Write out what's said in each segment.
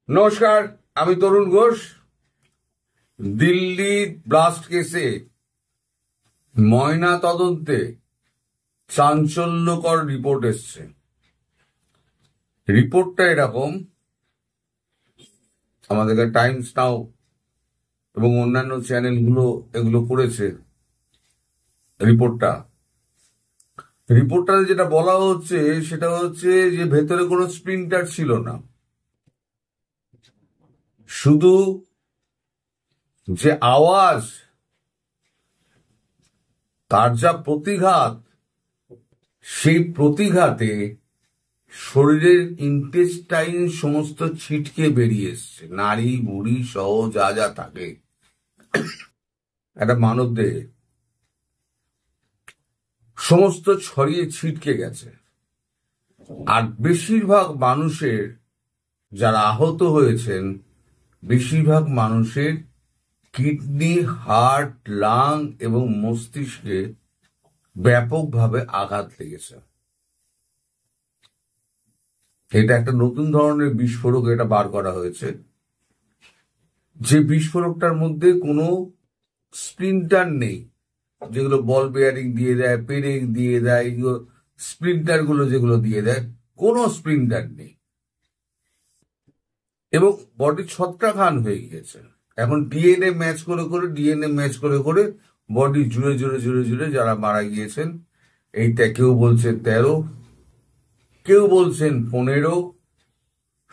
নমস্কার, আমি তরুণ ঘোষ। দিল্লি ব্লাস্ট কেসে ময়না তদন্তে চাঞ্চল্যকর রিপোর্ট এসছে। রিপোর্টটা এরকম, আমাদের টাইমস নাও এবং অন্যান্য চ্যানেলগুলো এগুলো করেছে। রিপোর্টটাতে যেটা বলা হচ্ছে সেটা হচ্ছে যে ভেতরে কোনো স্প্রিন্টার ছিল না, শুধু যে আওয়াজ, তার যা প্রতিঘাত, সেই প্রতিঘাতে শরীরের ইন্টেস্টাইন সমস্ত ছিটকে বেরিয়ে এসছে, নাড়ি বুড়ি সহ যা যা থাকে একটা মানব দেহে, সমস্ত ছড়িয়ে ছিটকে গেছে। আর বেশিরভাগ মানুষের, যারা আহত হয়েছেন, বেশিরভাগ মানুষের কিডনি, হার্ট, লাং এবং মস্তিষ্কে ব্যাপকভাবে আঘাত লেগেছে। এটা একটা নতুন ধরনের বিস্ফোরক এটা বার করা হয়েছে, যে বিস্ফোরকটার মধ্যে কোনো স্প্লিন্টার নেই, যেগুলো বল বেয়ারিং দিয়ে দেয়, পেরেক দিয়ে দেয়, স্প্লিন্টার গুলো যেগুলো দিয়ে দেয়, কোনো স্প্লিন্টার নেই এবং বডি ছত্রাখান হয়ে গিয়েছে। এখন ডিএনএ ম্যাচ করে করে বডি জুড়ে জুড়ে জুড়ে জুড়ে যারা মারা গিয়েছেন, এইটা কেউ বলছে 13, কেউ বলছেন 15,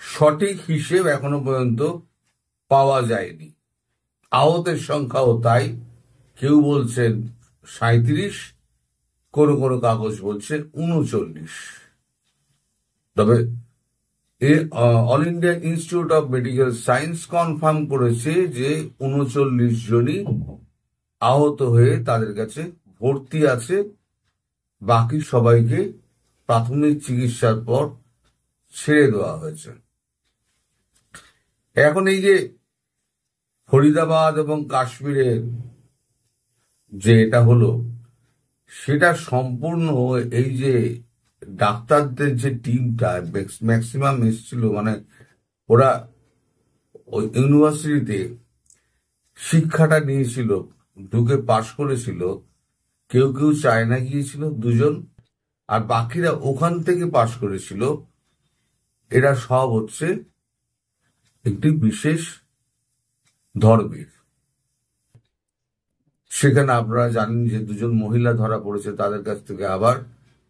সঠিক হিসেব এখনো পর্যন্ত পাওয়া যায়নি। আহতের সংখ্যাও তাই, কেউ বলছেন 37, কোনো কোনো কাগজ বলছে 39। তবে all India institute of medical science confirm করেছে যে 39 জনই আহত হয়ে তাদের কাছে ভর্তি আছে। বাকি সবাইকে প্রাথমিক চিকিৎসার পর ছেড়ে দেওয়া হয়েছে। এখন এই যে ফরিদাবাদ এবং কাশ্মীরের যে এটা হলো, সেটা সম্পূর্ণ এই যে ডাক্তারদের যে টিমটা ম্যাক্সিমাম এসেছিল, মানে ওরা ওই ইউনিভার্সিটিতে শিক্ষাটা নিয়েছিল, ঢুকে পাশ করেছিল, কেউ কেউ চায়না গিয়েছিল 2 জন, আর বাকিরা ওখান থেকে পাশ করেছিল। এরা সব হচ্ছে একটি বিশেষ ধর্মের। সেখানে আপনারা জানেন যে 2 জন মহিলা ধরা পড়েছে, তাদের কাছ থেকে আবার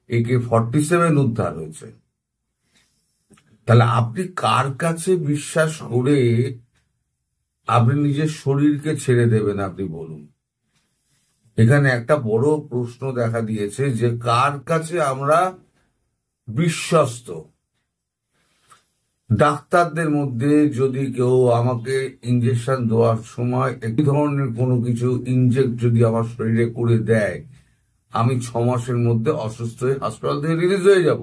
AK-47 উদ্ধার হয়েছে। তাহলে আপনি কার কাছে বিশ্বাস করে আপনি নিজের শরীরকে ছেড়ে দেবেন, আপনি বলুন। এখানে একটা বড় প্রশ্ন দেখা দিয়েছে যে কার কাছে আমরা বিশ্বস্ত। ডাক্তারদের মধ্যে যদি কেউ আমাকে ইঞ্জেকশন দেওয়ার সময় একই ধরনের কোনো কিছু ইনজেক্ট যদি আমার শরীরে করে দেয়, আমি 6 মাসের মধ্যে অসুস্থ হয়ে হাসপাতাল থেকে রিলিজ হয়ে যাব,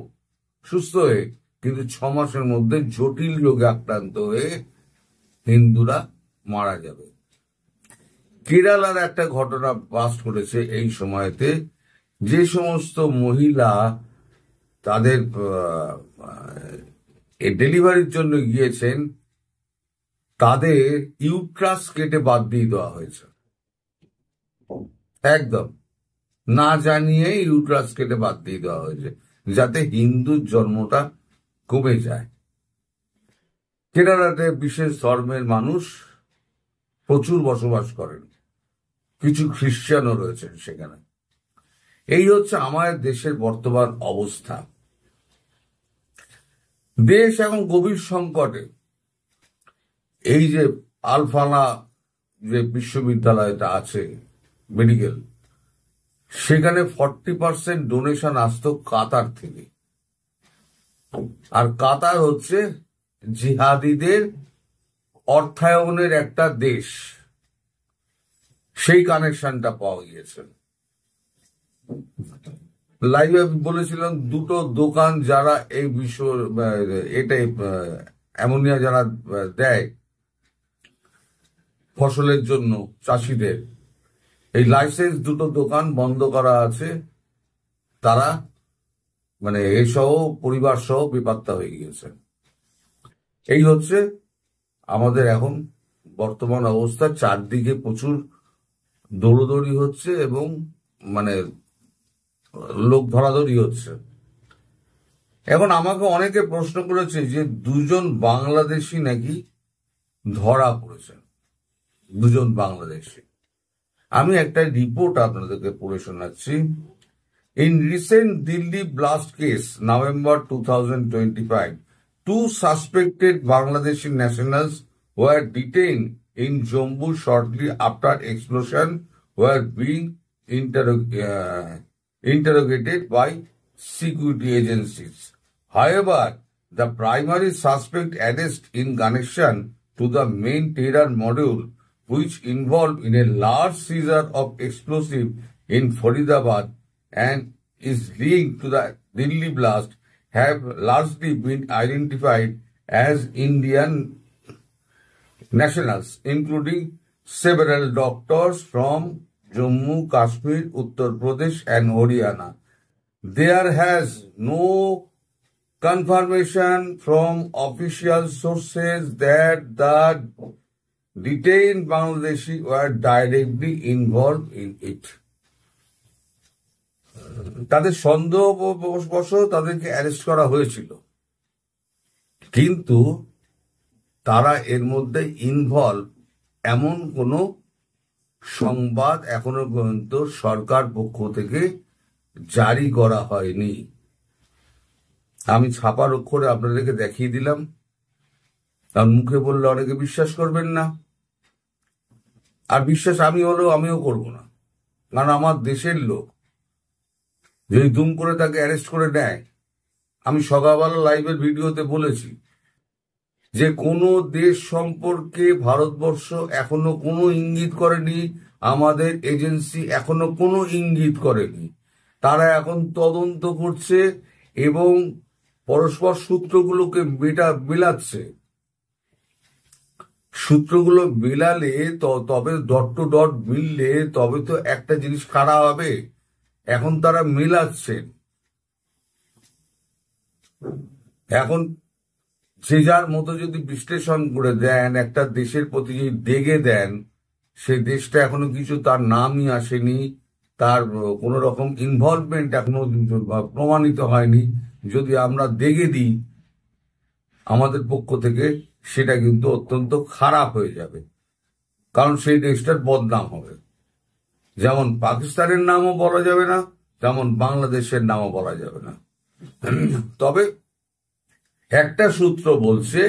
সুস্থ হয়ে। কিন্তু 6 মাসের মধ্যে জটিল রোগে আক্রান্ত হয়ে হিন্দুরা মারা যাবে। কেরালার একটা ঘটনা বাস্ট করেছে এই সময়তে, যে সমস্ত মহিলা তাদের ডেলিভারির জন্য গিয়েছেন, তাদের ইউট্রাস কেটে বাদ দিয়ে দেওয়া হয়েছে। একদম না জানিয়ে ইউট্রাস কেটে বাদ দিয়ে দেওয়া হয়েছে, যাতে হিন্দুর জন্মটা কমে যায়। কেরালাতে বিশেষ ধর্মের মানুষ প্রচুর বসবাস করেন, কিছু খ্রিস্টানও রয়েছেন সেখানে। এই হচ্ছে আমাদের দেশের বর্তমান অবস্থা। দেশ এখন গভীর সংকটে। এই যে আলফালা যে বিশ্ববিদ্যালয়টা আছে মেডিকেল, সেখানে 40% ডোনেশন আসতো কাতার থেকে। আর কাতার হচ্ছে জিহাদিদের অর্থায়নের একটা দেশ, সেই কানেকশনটা পাওয়া গিয়েছে। লাইভে বলেছিলাম 2টো দোকান যারা এই এটাই অ্যামোনিয়া যারা দেয় ফসলের জন্য চাষিদের, এই লাইসেন্স 2টো দোকান বন্ধ করা আছে। তারা মানে এসহ পরিবার সহ বেপাত্তা হয়ে গিয়েছে। এই হচ্ছে আমাদের এখন বর্তমান অবস্থা চারদিকে প্রচুর দৌড়দৌড়ি হচ্ছে এবং মানে লোক ধরাধরি হচ্ছে। এখন আমাকে অনেকে প্রশ্ন করেছে যে দুজন বাংলাদেশি নাকি ধরা পড়েছে, দুজন বাংলাদেশি। আমি একটা রিপোর্ট আপনাদেরকে পড়ে শোনাচ্ছি। In recent Delhi blast case, November 2025, two suspected Bangladeshi nationals were detained in Jammu shortly after explosion were being interrogated by security agencies. However, the primary suspect arrest in connection to the main terror module, which involved in a large seizure of explosive in Faridabad and is linked to the Delhi blast, have largely been identified as Indian nationals, including several doctors from Jammu, Kashmir, Uttar Pradesh and Haryana. There has no confirmation from official sources that the detained Bangladeshi were directly involved in it. তাদের সন্দেহবশত তাদেরকে arrest করা হয়েছিল, কিন্তু তারা এর মধ্যে involve এমন কোনো সংবাদ এখনো পর্যন্ত সরকার পক্ষ থেকে জারি করা হয়নি। আমি ছাপার অক্ষরে আপনাদেরকে দেখিয়ে দিলাম, কারণ মুখে বললে অনেকে বিশ্বাস করবেন না, আর বিশ্বাস আমিও করব না। কারণ আমার দেশের লোক যদি দুম করে তাকে অ্যারেস্ট করে নেয়, আমি সকালবেলা লাইভের ভিডিওতে বলেছি যে কোনো দেশ সম্পর্কে ভারতবর্ষ এখনো কোনো ইঙ্গিত করেনি, আমাদের এজেন্সি এখনো কোনো ইঙ্গিত করেনি। তারা এখন তদন্ত করছে এবং পরস্পর সূত্রগুলোকে মেলাচ্ছে। সূত্রগুলো মেলালে তবে ডট টু ডট মিললে তবে তো একটা জিনিস খাড়া হবে। এখন তারা মেলাচ্ছেন। এখন যে যার মতো যদি বিশ্লেষণ করে দেন, একটা দেশের প্রতি যদি দেগে দেন, সেই দেশটা এখনো কিছু তার নামই আসেনি, তার কোন রকম ইনভলভমেন্ট এখনো প্রমাণিত হয়নি, যদি আমরা দেগে দিই আমাদের পক্ষ থেকে, সেটা কিন্তু অত্যন্ত খারাপ হয়ে যাবে। কারণ সেই দেশটার বদনাম হবে। যেমন পাকিস্তানের নামও বলা যাবে না, তেমন বাংলাদেশের নামও বলা যাবে না। তবে একটা সূত্র বলছে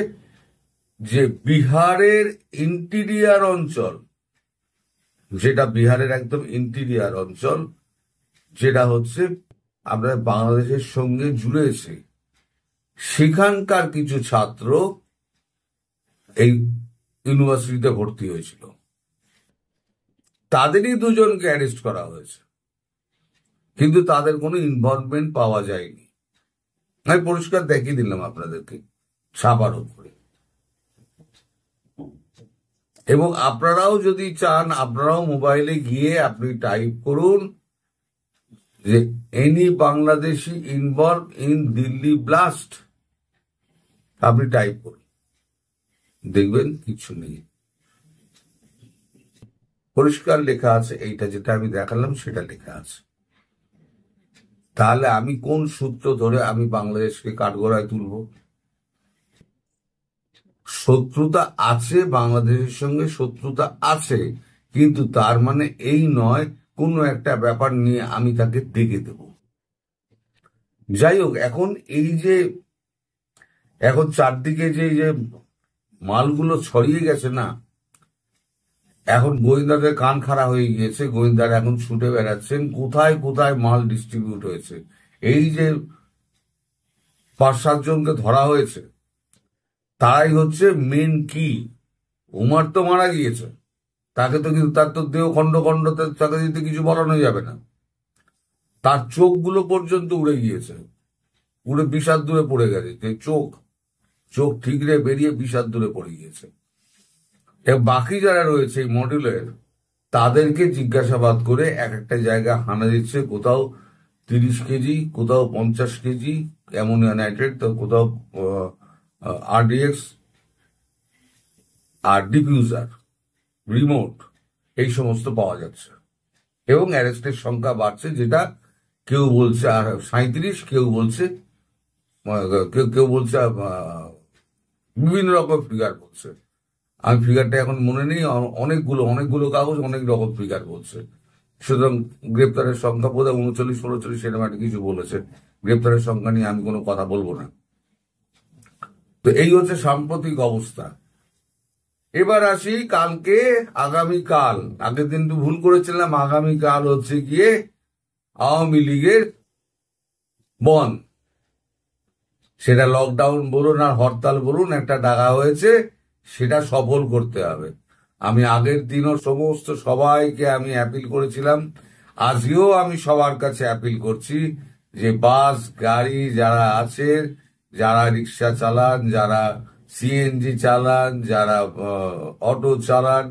যে বিহারের ইন্টিরিয়ার অঞ্চল, যেটা বিহারের একদম ইন্টিরিয়ার অঞ্চল, যেটা হচ্ছে আপনার বাংলাদেশের সঙ্গে জুড়েছে, সেখানকার কিছু ছাত্র এই ইউনিভার্সিটিতে ভর্তি হয়েছিল। তাদেরই দুজনকে অ্যারেস্ট করা হয়েছে, কিন্তু তাদের কোনো ইনভলভমেন্ট পাওয়া যায়নি। আমি পরিষ্কার দেখিয়ে দিলাম আপনাদেরকে ছাপার উপরে। এবং আপনারাও যদি চান, আপনারাও মোবাইলে গিয়ে আপনি টাইপ করুন যে any Bangladeshi involve in Delhi blast, আপনি টাইপ করুন, দেখবেন কিছু নেই, পরিষ্কার লেখা আছে। এইটা যেটা আমি দেখালাম সেটা লেখা আছে। তাহলে আমি কোন সূত্র ধরে আমি বাংলাদেশকে কাঠগড়ায় তুলব? শত্রুতা আছে, বাংলাদেশের সঙ্গে শত্রুতা আছে, কিন্তু তার মানে এই নয় কোনো একটা ব্যাপার নিয়ে আমি তাকে ডেকে দেব। যাই হোক, এখন এই যে এখন চারদিকে যে মালগুলো ছড়িয়ে গেছে না, এখন গোয়েন্দাদের কান খাড়া হয়ে গিয়েছে। গোয়েন্দারা এখন ছুটে বেড়াচ্ছেন কোথায় কোথায় মাল ডিস্ট্রিবিউট হয়েছে। এই যে 5-7 জনকে ধরা হয়েছে, তারাই হচ্ছে মেন কি। উমার তো মারা গিয়েছে, তাকে তো কিন্তু তার তো দেহ খণ্ড খণ্ড, তাকে দিতে কিছু বলানো যাবে না। তার চোখগুলো পর্যন্ত উড়ে গিয়েছে, উড়ে বিশাল দূরে পড়ে গেছে। যে চোখ ঠিকরে বেরিয়ে বিশাল দূরে পড়ে গিয়েছে। এবং বাকি যারা রয়েছে এই মডেলের, তাদেরকে জিজ্ঞাসাবাদ করে এক একটা জায়গায় হানা দিচ্ছে। কোথাও 30 কেজি, কোথাও 50 কেজি অ্যামোনিয়া নাইট্রেট, তো কোথাও RDX, আর ডিফিউজার, রিমোট, এই সমস্ত পাওয়া যাচ্ছে এবং অ্যারেস্টের সংখ্যা বাড়ছে, যেটা কেউ বলছে 37, কেউ বলছে কেউ কেউ বলছে বিভিন্ন রকম ফিগার বলছে। আমি ফিগারটা এখন মনে নেই, অনেকগুলো অনেকগুলো কাগজ অনেক রকম ফিগার বলছে। সুতরাং গ্রেপ্তারের সংখ্যা বোধহয় 39, 39 এরকম একটা কিছু বলেছে। গ্রেপ্তারের সংখ্যা নিয়ে আমি কোনো কথা বলবো না। তো এই হচ্ছে সাম্প্রতিক অবস্থা। এবার আসি কালকে, আগামীকাল, আগের দিন তো ভুল করেছিলাম, আগামীকাল হচ্ছে গিয়ে আওয়ামী লীগের বন্ধ। সেটা লকডাউন বলুন আর হরতাল বলুন, একটা ডাকা হয়েছে, সেটা সফল করতে হবে। আমি আগের দিনও সমস্ত সবাইকে আমি অ্যাপিল করেছিলাম, আজকেও আমি সবার কাছে অ্যাপিল করছি যে বাস গাড়ি যারা আছে, যারা রিক্সা চালান, যারা সিএনজি চালান, যারা অটো চালান,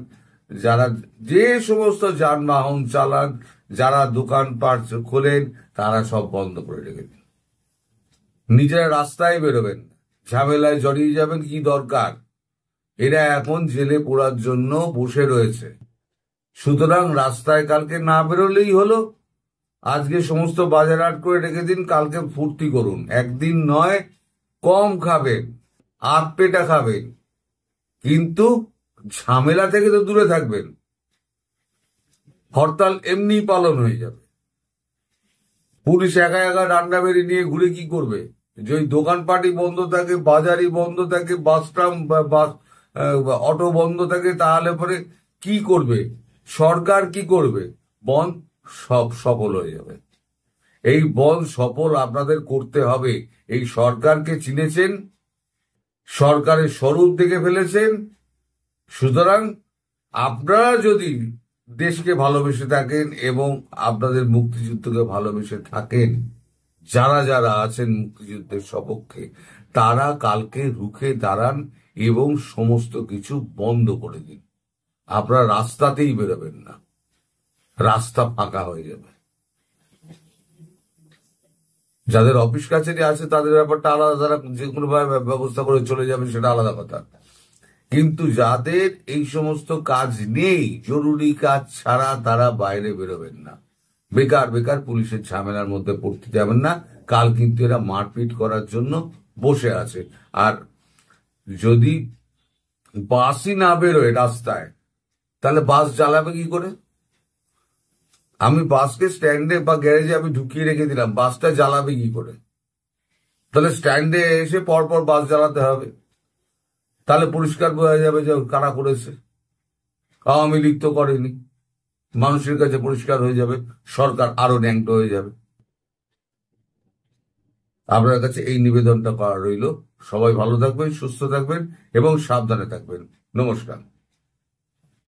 যারা যে সমস্ত যানবাহন চালান, যারা দোকানপাট খোলেন, তারা সব বন্ধ করে রেখে দিন। নিজেরা রাস্তায় বেরোবেন, ঝামেলায় জড়িয়ে যাবেন, কি দরকার? এরা এখন জেলে পড়ার জন্য বসে রয়েছে। সুতরাং রাস্তায় কালকে না বেরোলেই হলো। আজকে সমস্ত বাজার হাট করে রেখে দিন, কালকে ফুর্তি করুন। একদিন নয়, কম খাবেন, আধ পেটা খাবেন, কিন্তু ঝামেলা থেকে তো দূরে থাকবেন। হরতাল এমনি পালন হয়ে যাবে। পুলিশ একা একা ডান্ডা বেরিয়ে নিয়ে ঘুরে কি করবে? যে ওই দোকানপাটই বন্ধ থাকে, বাজারই বন্ধ থাকে, বাস ট্রাম বাস অটো বন্ধ থাকে, তাহলে পরে কি করবে? সরকার কি করবে? বন্ধ সব সফল হয়ে যাবে। এই বন্ধ সফল আপনাদের করতে হবে। এই সরকারকে চিনেছেন, সরকারের স্বরূপ দেখে ফেলেছেন। সুতরাং আপনারা যদি দেশকে ভালোবেসে থাকেন এবং আপনাদের মুক্তিযুদ্ধকে ভালোবেসে থাকেন, যারা যারা আছেন মুক্তিযুদ্ধের সপক্ষে, তারা কালকে রুখে দাঁড়ান এবং সমস্ত কিছু বন্ধ করে দিন। আপনারা রাস্তাতেই বেরোবেন না, রাস্তা ফাঁকা হয়ে যাবে। যাদের অফিস কাছারি আছে তাদের ব্যাপারটা আলাদা, তারা যে কোনো ভাবে ব্যবস্থা করে চলে যাবেন, সেটা আলাদা কথা। কিন্তু যাদের এই সমস্ত কাজ নেই, জরুরি কাজ ছাড়া, তারা বাইরে বেরোবেন না। বেকার বেকার পুলিশের ঝামেলার মধ্যে পড়তে যাবেন না। কাল কিন্তু এরা মারপিট করার জন্য বসে আছে। আর যদি বাসই না বেরোয় রাস্তায়, তাহলে বাস জ্বালাবে কি করে? আমি বাসকে স্ট্যান্ডে বা গ্যারেজে আমি ঢুকিয়ে রেখে দিলাম, বাসটা জ্বালাবে কি করে? তাহলে স্ট্যান্ডে এসে পরপর বাস জ্বালাতে হবে। তাহলে পরিষ্কার বোঝা যাবে যে কারা করেছে। আওয়ামী লীগ তো করেনি। মানুষের কাছে পরিষ্কার হয়ে যাবে, সরকার আরো ন্যাংটো হয়ে যাবে। আপনার কাছে এই নিবেদনটা করা রইল। সবাই ভালো থাকবেন, সুস্থ থাকবেন এবং সাবধানে থাকবেন। নমস্কার।